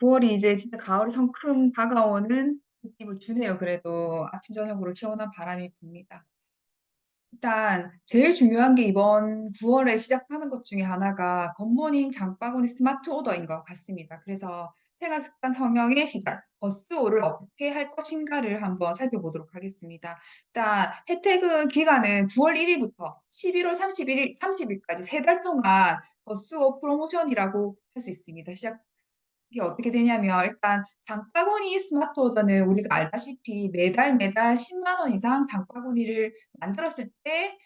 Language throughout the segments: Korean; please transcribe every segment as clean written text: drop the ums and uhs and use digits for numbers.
9월이 이제 진짜 가을이 성큼 다가오는 느낌을 주네요. 그래도 아침 저녁으로 시원한 바람이 붑니다. 일단 제일 중요한 게 이번 9월에 시작하는 것 중에 하나가 굿모닝 장바구니 스마트 오더인 것 같습니다. 그래서 생활 습관 성형의 시작, 버스오를 어떻게 할 것인가를 한번 살펴보도록 하겠습니다. 일단 혜택은 기간은 9월 1 일부터 11월 30일까지 3달 동안 버스오 프로모션이라고 할 수 있습니다. 이게 어떻게 되냐면 일단 장바구니 스마트 오더는 우리가 알다시피 매달 10만 원 이상 장바구니를 만들었을 때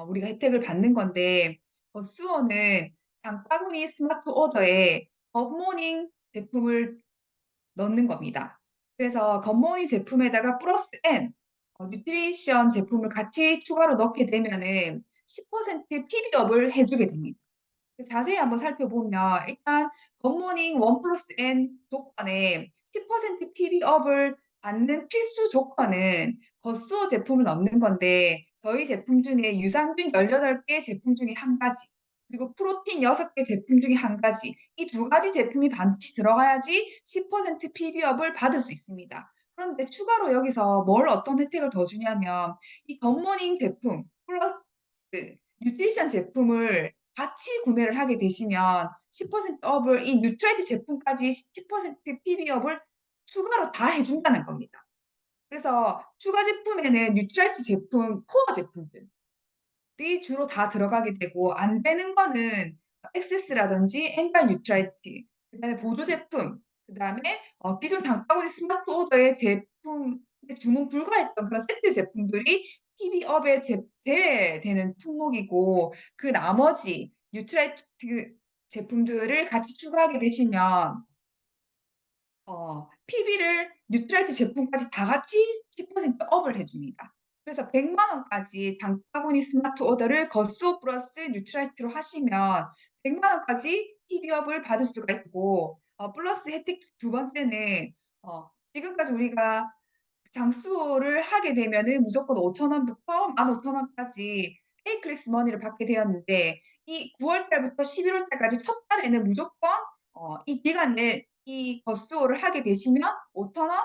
우리가 혜택을 받는 건데, 버스오는 장바구니 스마트 오더에 굿모닝 제품을 넣는 겁니다. 그래서 굿모닝 제품에다가 플러스 N 뉴트리션 제품을 같이 추가로 넣게 되면은 10% PB업을 해 주게 됩니다. 자세히 한번 살펴보면 일단 굿모닝 원 플러스 N 조건에 10% PB업을 받는 필수 조건은 겉수호 제품을 넣는 건데, 저희 제품 중에 유산균 18개 제품 중에 한 가지, 그리고 프로틴 6개 제품 중에 한 가지, 이 두 가지 제품이 반드시 들어가야지 10% PB업을 받을 수 있습니다. 그런데 추가로 여기서 어떤 혜택을 더 주냐면 이 굿모닝 제품 플러스 뉴트리션 제품을 같이 구매를 하게 되시면 10% 업을 이 뉴트라이트 제품까지 10% PB업을 추가로 다 해 준다는 겁니다. 그래서 추가 제품에는 뉴트라이트 제품 코어 제품들이 주로 다 들어가게 되고, 안 되는 거는 액세스라든지 엔발 뉴트라이트, 그다음에 보조 제품, 그다음에 기존 장바구니 스마트 오더의 제품 주문 불가했던 그런 세트 제품들이 PB업에 제외되는 품목이고, 그 나머지 뉴트라이트 제품들을 같이 추가하게 되시면 PB를 뉴트라이트 제품까지 다 같이 10% 업을 해 줍니다. 그래서 100만 원까지 장바구니 스마트 오더를 겉수호 플러스 뉴트라이트로 하시면 100만 원까지 PB업을 받을 수가 있고, 플러스 혜택 두 번째는 지금까지 우리가 장수호를 하게 되면은 무조건 5천 원부터 15,000 원까지 A클래스 머니를 받게 되었는데, 이 9월 달부터 11월 달까지 첫 달에는 무조건 이 기간에 이 거수호를 하게 되시면 5천 원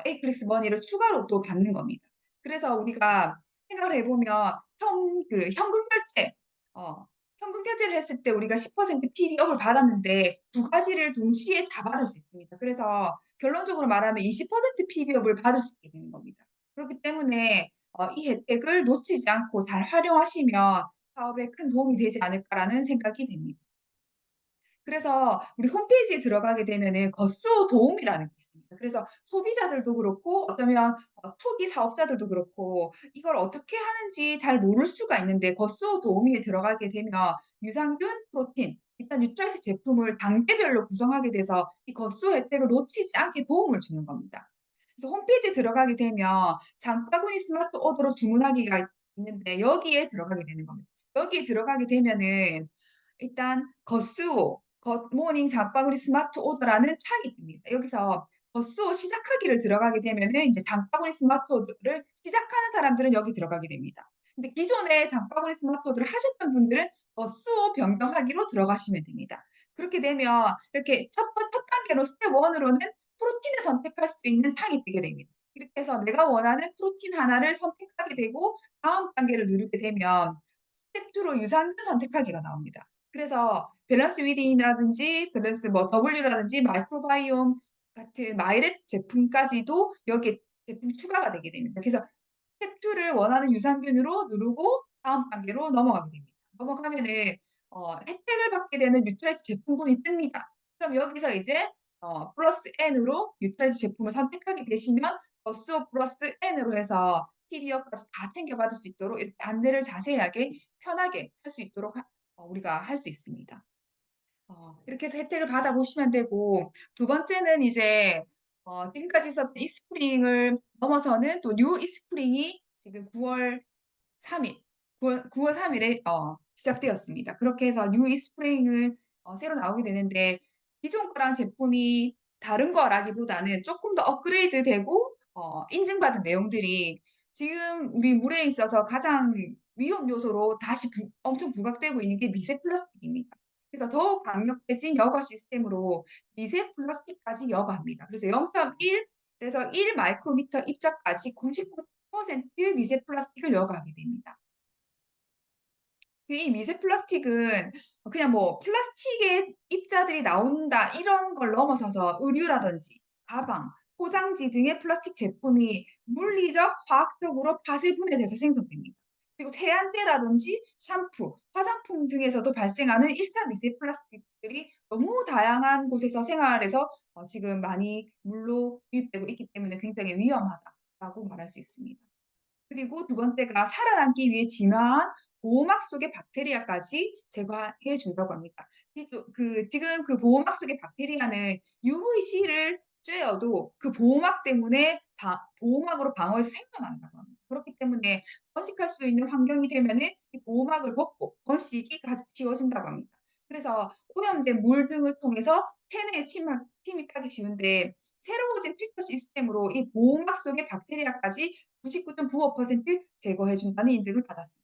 A클래스 머니를 추가로 또 받는 겁니다. 그래서 우리가 생각을 해 보면 현금 결제 어 현금 결제를 했을 때 우리가 10% PB업을 받았는데 두 가지를 동시에 다 받을 수 있습니다. 그래서 결론적으로 말하면 20% PB업을 받을 수 있게 되는 겁니다. 그렇기 때문에 이 혜택을 놓치지 않고 잘 활용하시면 사업에 큰 도움이 되지 않을까라는 생각이 됩니다. 그래서 우리 홈페이지에 들어가게 되면은 거스오 도움이라는 게 있습니다. 그래서 소비자들도 그렇고 어쩌면 초기 사업자들도 그렇고 이걸 어떻게 하는지 잘 모를 수가 있는데, 거스오 도우미에 들어가게 되면 유산균, 프로틴, 일단 뉴트라이트 제품을 단계별로 구성하게 돼서 이 거스오 혜택을 놓치지 않게 도움을 주는 겁니다. 그래서 홈페이지에 들어가게 되면 장바구니 스마트 오더로 주문하기가 있는데 여기에 들어가게 되는 겁니다. 여기에 들어가게 되면은 일단 거스오 굿모닝 장바구니 스마트 오더라는 창이 뜹니다. 여기서 버스오 시작하기를 들어가게 되면은 이제 장바구니 스마트 오더를 시작하는 사람들은 여기 들어가게 됩니다. 근데 기존에 장바구니 스마트 오더를 하셨던 분들은 버스오 변경하기로 들어가시면 됩니다. 그렇게 되면 이렇게 첫 단계로 스텝 1 으로는 프로틴을 선택할 수 있는 창이 뜨게 됩니다. 이렇게 해서 내가 원하는 프로틴 하나를 선택하게 되고 다음 단계를 누르게 되면 스텝 2로 유산균 선택하기가 나옵니다. 그래서 밸런스 위딘이라든지 밸런스 W라든지 마이크로바이옴 같은 마이랩 제품까지도 여기에 제품이 추가가 되게 됩니다. 그래서 스텝 2를 원하는 유산균으로 누르고 다음 단계로 넘어가게 됩니다. 넘어가면은 혜택을 받게 되는 뉴트라이트 제품군이 뜹니다. 그럼 여기서 이제 플러스 N으로 뉴트라이트 제품을 선택하게 되시면 버스오 플러스 N으로 해서 PB업까지 다 챙겨받을 수 있도록 이렇게 안내를 자세하게 편하게 할 수 있도록 우리가 할 수 있습니다. 이렇게 해서 혜택을 받아보시면 되고, 두 번째는 이제 지금까지 있었던 이스프링을 넘어서는 또 뉴 이스프링이 지금 9월 3 일, 9월 3 일에 시작되었습니다. 그렇게 해서 뉴 이스프링을 새로 나오게 되는데, 기존 거랑 제품이 다른 거라기보다는 쪼끔 더 업그레이드되고 인증받은 내용들이, 지금 우리 물에 있어서 가장 위험 요소로 다시 엄청 부각되고 있는 게 미세 플라스틱입니다. 그래서 더욱 강력해진 여과 시스템으로 미세 플라스틱까지 여과합니다. 그래서 0.1에서 1 마이크로미터 입자까지 99% 미세 플라스틱을 여과하게 됩니다. 이 미세 플라스틱은 그냥 뭐 플라스틱의 입자들이 나온다 이런 걸 넘어서서 의류라든지 가방, 포장지 등의 플라스틱 제품이 물리적, 과학적으로 파쇄 분해돼서 생성됩니다. 그리고 세안제라든지 샴푸, 화장품 등에서도 발생하는 1차 미세 플라스틱들이 너무 다양한 곳에서 생활해서 지금 많이 물로 유입되고 있기 때문에 굉장히 위험하다라고 말할 수 있습니다. 그리고 두 번째가 살아남기 위해 진화한 보호막 속의 박테리아까지 제거해 준다고 합니다. 지금 그 보호막 속의 박테리아는 UVC를 쬐어도 그 보호막 때문에 보호막으로 방어해서 생존한다고 합니다. 그렇기 때문에 번식할 수 있는 환경이 되면은 이 보호막을 벗고 번식이 가득 지워진다고 합니다. 그래서 오염된 물 등을 통해서 체내에 침입하기 쉬운데 새로워진 필터 시스템으로 이 보호막 속의 박테리아까지 99.95% 제거해 준다는 인증을 받았습니다.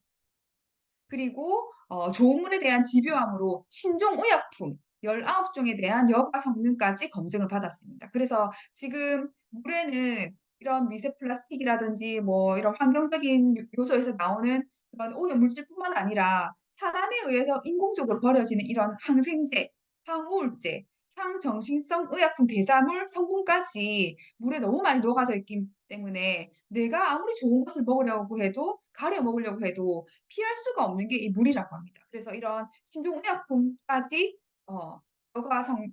그리고 좋은 물에 대한 집요함으로 신종 의약품 19종에 대한 여과 성능까지 검증을 받았습니다. 그래서 지금 물에는 이런 미세 플라스틱이라든지 뭐 이런 환경적인 요소에서 나오는 그런 오염 물질뿐만 아니라 사람에 의해서 인공적으로 버려지는 이런 항생제, 항우울제, 향정신성 의약품 대사물 성분까지 물에 너무 많이 녹아져 있기 때문에 내가 아무리 좋은 것을 먹으려고 해도 가려 먹으려고 해도 피할 수가 없는 게 이 물이라고 합니다. 그래서 이런 신종의약품까지 어 여과성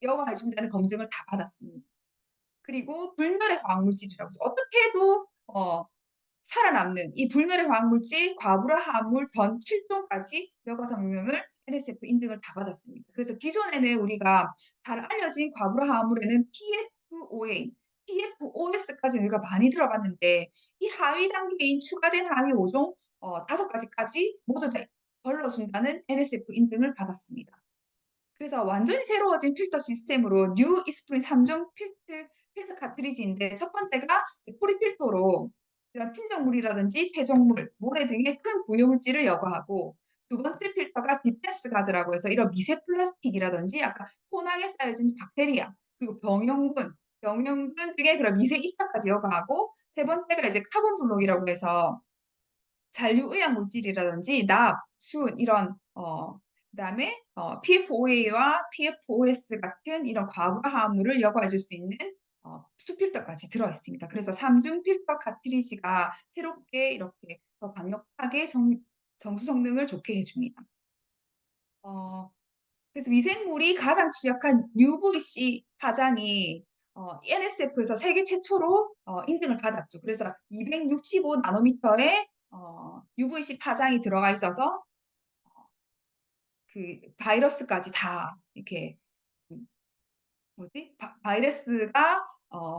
여과해 준다는 검증을 다 받았습니다. 그리고 불멸의 화학물질이라고 해서 어떻게 해도 살아남는 이 불멸의 화학물질 과부라 화합물 전 7종까지 여과 성능을 NSF 인증을 다 받았습니다. 그래서 기존에는 우리가 잘 알려진 과부라 화합물에는 PFOA, PFOS까지 우리가 많이 들어봤는데 이 하위 단계인 추가된 하위 5종 5가지까지 모두 다 걸러준다는 NSF 인증을 받았습니다. 그래서 완전히 새로워진 필터 시스템으로 뉴 이스프린 3종 필터 카트리지인데 첫 번째가 포리필터로 이런 침전물이라든지 폐종물, 모래 등의 큰 부유물질을 여과하고 두 번째 필터가 디펜스 가드라고 해서 이런 미세 플라스틱이라든지 아까 포낭에 쌓여진 박테리아 그리고 병영균 등의 그런 미세 입자까지 여과하고 세 번째가 이제 카본 블록이라고 해서 잔류의약 물질이라든지 납, 순 이런 그다음에 PFOA와 PFOS 같은 이런 과부하 화합물을 여과해 줄 수 있는 수필터까지 들어 있습니다. 그래서 3중 필터 카트리지가 새롭게 이렇게 더 강력하게 정수 성능을 좋게 해 줍니다. 그래서 미생물이 가장 취약한 UVC 파장이 NSF에서 세계 최초로 인증을 받았죠. 그래서 265 나노미터의 UVC 파장이 들어가 있어서 그 바이러스까지 다 이렇게 바이러스가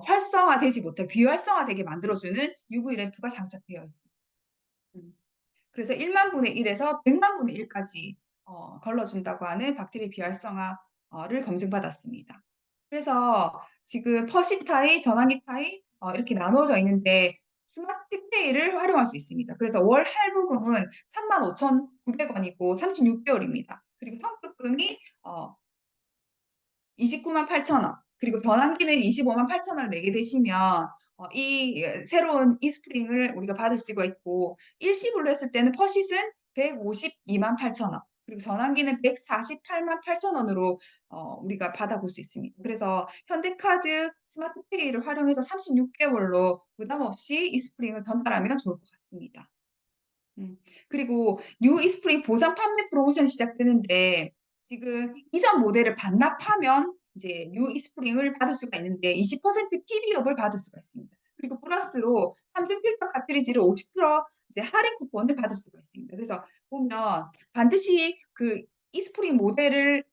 활성화되지 못해 비활성화되게 만들어주는 UV 램프가 장착되어 있습니다. 음. 그래서 1만 분의 1에서 100만 분의 1까지 걸러준다고 하는 박테리아 비활성화를 검증받았습니다. 그래서 지금 퍼시 타입, 전환기 타입 이렇게 나누어져 있는데 스마트페이를 활용할 수 있습니다. 그래서 월 할부금은 35,900원이고 36개월입니다. 그리고 성급금이 29만 8천 원. 그리고 전환기는 25만 8천 원을 내게 되시면 이 새로운 이스프링을 우리가 받을 수가 있고 일시불로 했을 때는 퍼시은 152만 8천 원. 그리고 전환기는 148만 8천 원으로 우리가 받아볼 수 있습니다. 그래서 현대카드 스마트페이를 활용해서 36개월로 부담 없이 이스프링을 전달하면 좋을 것 같습니다. 그리고 뉴 이스프링 보상 판매 프로모션이 시작되는데 지금 이전 모델을 반납하면 이제 뉴 이스프링을 받을 수가 있는데 20% PB업을 받을 수가 있습니다. 그리고 플러스로 3중 필터 카트리지를 50% 이제 할인 쿠폰을 받을 수가 있습니다. 그래서 보면 반드시 그 이스프링 모델을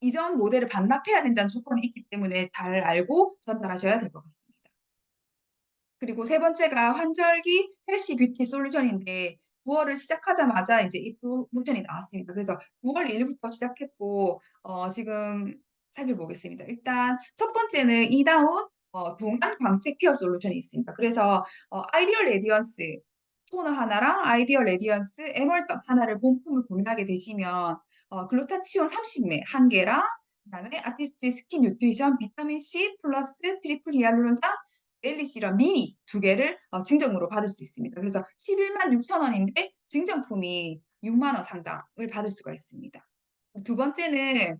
이전 모델을 반납해야 된다는 조건이 있기 때문에 잘 알고 전달하셔야 될 것 같습니다. 그리고 세 번째가 환절기 헬시 뷰티 솔루션인데 9월을 시작하자마자 이제 이 프로모션이 나왔습니다. 그래서 9월 1일부터 시작했고 지금 살펴보겠습니다. 일단 첫 번째는 이다운 동안 광채 케어 솔루션이 있습니다. 그래서 아이디어 레디언스 토너 하나랑 아이디어 레디언스 에멀던 하나를 본품을 구매하게 되시면 글루타치온 30mg 1개랑 그다음에 아티스트 스킨 뉴트리션 비타민 C 플러스 트리플 히알루론산 델리 시럽 미니 2개를 증정으로 받을 수 있습니다. 그래서 116,000원인데 증정품이 6만 원 상당을 받을 수가 있습니다. 두 번째는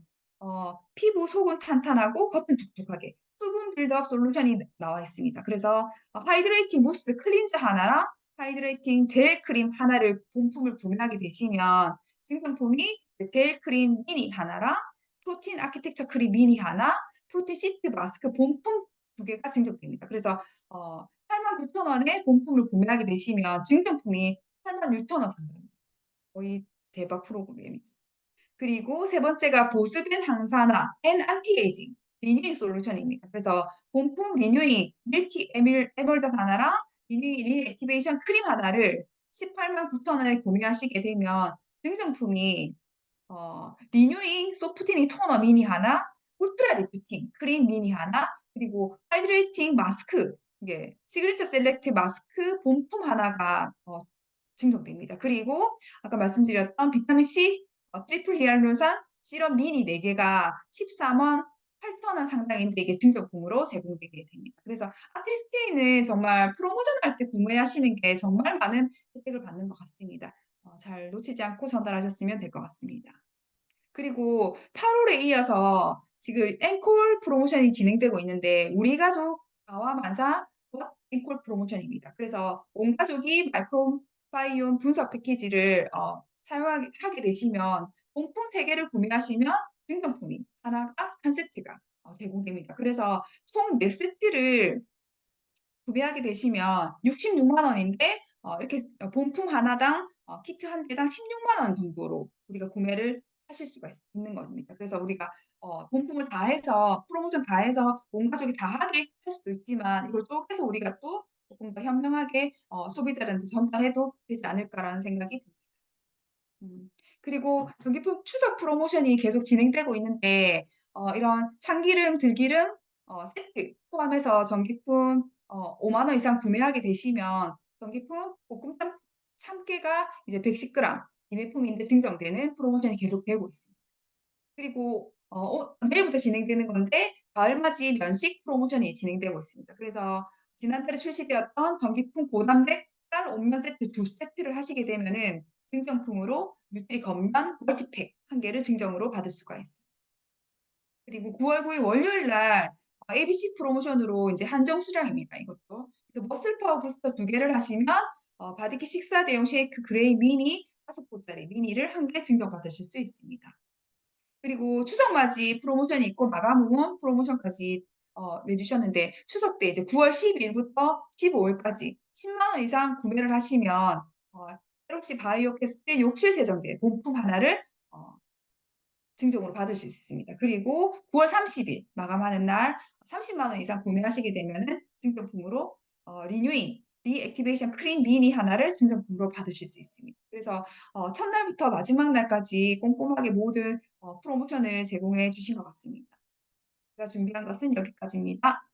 피부 속은 탄탄하고 겉은 촉촉하게 수분 빌드업 솔루션이 나와 있습니다. 그래서 하이드레이팅 무스 클린저 하나랑 하이드레이팅 젤 크림 하나를 본품을 구매하게 되시면 증정품이 젤 크림 미니 하나랑 프로틴 아키텍처 크림 미니 하나, 프로틴 시트 마스크 본품 2개가 증정됩니다. 그래서 89,000원에 본품을 구매하게 되시면 증정품이 86,000원 상당입니다. 거의 대박 프로그램이죠. 그리고 세 번째가 보습앤 항산화 앤 안티에이징 리뉴잉 솔루션입니다. 그래서 본품 리뉴잉 밀키 에멀드 하나랑 리뉴잉 리액티베이션 크림 하나를 189,000원에 구매하시게 되면 증정품이 리뉴잉 소프트닝 토너 미니 하나, 울트라 리프팅 크림 미니 하나, 그리고 하이드레이팅 마스크 이게 시그니처 셀렉트 마스크 본품 하나가 증정됩니다. 그리고 아까 말씀드렸던 비타민 C 트리플 히알루론산 시럽 미니 4개가 13원 8,000원 상당인데 이게 증정품으로 제공되게 됩니다. 그래서 아크리스테인은 정말 프로모션할 때 구매하시는 게 정말 많은 혜택을 받는 것 같습니다. 잘 놓치지 않고 전달하셨으면 될 것 같습니다. 그리고 8월에 이어서 지금 앵콜 프로모션이 진행되고 있는데 우리 가족 가와 만사 앵콜 프로모션입니다. 그래서 온 가족이 마이크로바이옴 분석 패키지를 사용하게 되시면 본품 3개를 구매하시면 증정품이 하나가 한 세트가 제공됩니다. 그래서 총 4세트를 구매하게 되시면 66만 원인데 이렇게 본품 하나당 키트 한 개당 16만 원 정도로 우리가 구매를 하실 수가 있는 겁니다. 그래서 우리가 본품을 다 해서 프로모션 다 해서 온 가족이 다 하게 할 수도 있지만 이걸 쪼개서 우리가 또 조금 더 현명하게 소비자들한테 전달해도 되지 않을까라는 생각이 듭니다. 그리고 전기품 추석 프로모션이 계속 진행되고 있는데 이런 참기름, 들기름 세트 포함해서 전기품 5만 원 이상 구매하게 되시면 전기품 볶음 참깨가 이제 110g 기내품인데 증정되는 프로모션이 계속되고 있습니다. 그리고 내일부터 진행되는 건데 가을맞이 면식 프로모션이 진행되고 있습니다. 그래서 지난달에 출시되었던 전기품 고단백 쌀 온면 세트 2세트를 하시게 되면은 증정품으로 뉴트리 겉면 멀티팩 1개를 증정으로 받을 수가 있습니다. 그리고 9월 9일 월요일 날 ABC 프로모션으로 이제 한정 수량입니다. 이것도. 그래서 머슬 파워 부스터 2개를 하시면 바디킷 식사 대용 쉐이크 그레이 미니 5포짜리 미니를 1개 증정받으실 수 있습니다. 그리고 추석 맞이 프로모션이 있고 마감 응원 프로모션까지 내주셨는데 추석 때 이제 9월 10일부터 15일까지 10만 원 이상 구매를 하시면 갤럭시 바이오 캐스트 욕실 세정제 본품 하나를 증정으로 받으실 수 있습니다. 그리고 9월 30일 마감하는 날 30만 원 이상 구매하시게 되면은 증정품으로 리뉴잉 리액티베이션 크림 미니 하나를 증정품으로 받으실 수 있습니다. 그래서 첫날부터 마지막 날까지 꼼꼼하게 모든 프로모션을 제공해 주신 것 같습니다. 제가 준비한 것은 여기까지입니다.